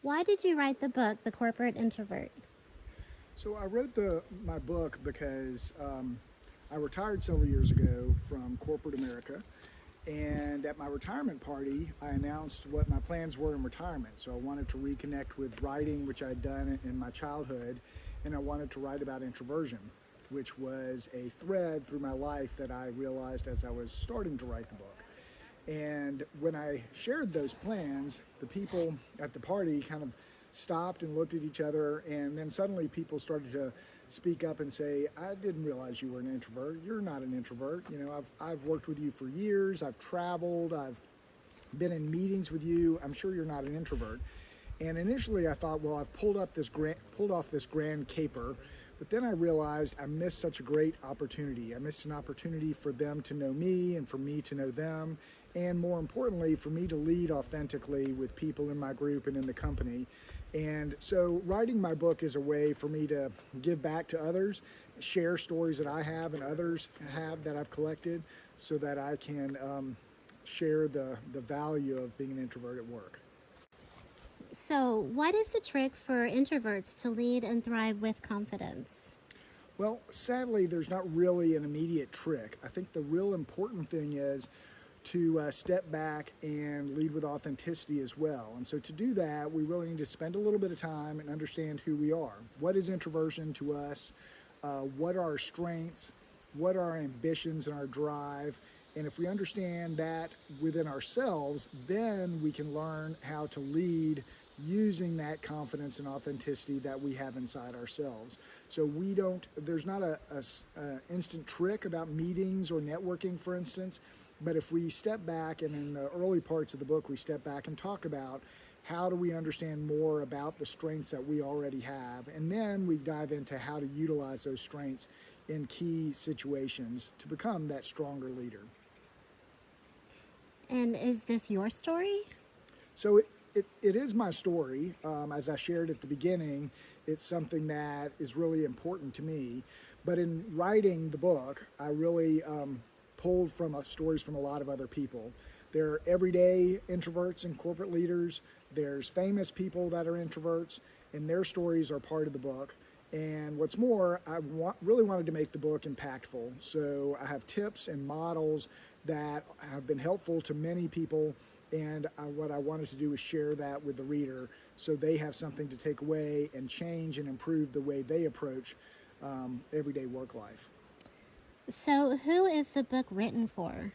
Why did you write the book, The Corporate Introvert? So I wrote my book because I retired several years ago from corporate America, and at my retirement party, I announced what my plans were in retirement. So I wanted to reconnect with writing, which I'd done in my childhood, and I wanted to write about introversion, which was a thread through my life that I realized as I was starting to write the book. And when I shared those plans, the people at the party kind of stopped and looked at each other, and then suddenly people started to speak up and say, I didn't realize you were an introvert. You're not an introvert. You know, I've worked with you for years. I've traveled. I've been in meetings with you. I'm sure you're not an introvert. And initially I thought, well, I've pulled off this grand caper, but then I realized I missed such a great opportunity. I missed an opportunity for them to know me and for me to know them, and more importantly, for me to lead authentically with people in my group and in the company. And so writing my book is a way for me to give back to others, share stories that I have and others have that I've collected, so that I can share the value of being an introvert at work. So, what is the trick for introverts to lead and thrive with confidence? Well, sadly, there's not really an immediate trick. I think the real important thing is to step back and lead with authenticity as well. And so to do that, we really need to spend a little bit of time and understand who we are. What is introversion to us? What are our strengths? What are our ambitions and our drive? And if we understand that within ourselves, then we can learn how to lead using that confidence and authenticity that we have inside ourselves. So there's not a instant trick about meetings or networking, for instance, but if we step back, and in the early parts of the book, we step back and talk about how do we understand more about the strengths that we already have, and then we dive into how to utilize those strengths in key situations to become that stronger leader. And is this your story? So it is my story. As I shared at the beginning, it's something that is really important to me. But in writing the book, I really pulled from stories from a lot of other people. There are everyday introverts and corporate leaders. There's famous people that are introverts, and their stories are part of the book. And what's more, I really wanted to make the book impactful. So I have tips and models that have been helpful to many people. And what I wanted to do is share that with the reader so they have something to take away and change and improve the way they approach everyday work life. So, who is the book written for?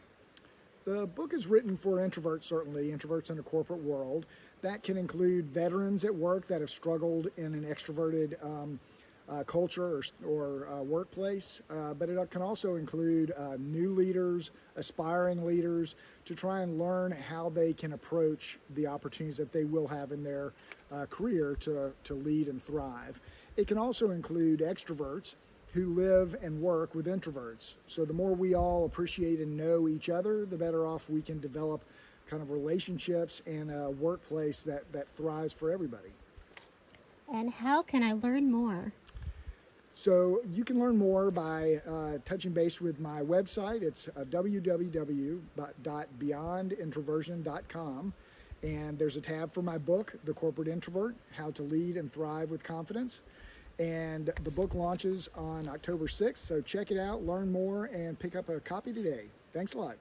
The book is written for introverts, certainly, introverts in the corporate world. That can include veterans at work that have struggled in an extroverted culture or workplace, but it can also include new leaders, aspiring leaders, to try and learn how they can approach the opportunities that they will have in their career to lead and thrive. It can also include extroverts who live and work with introverts. So the more we all appreciate and know each other, the better off we can develop kind of relationships and a workplace that thrives for everybody. And how can I learn more? So you can learn more by touching base with my website. It's www.beyondintroversion.com. And there's a tab for my book, The Corporate Introvert, How to Lead and Thrive with Confidence. And the book launches on October 6th, so check it out, learn more, and pick up a copy today. Thanks a lot.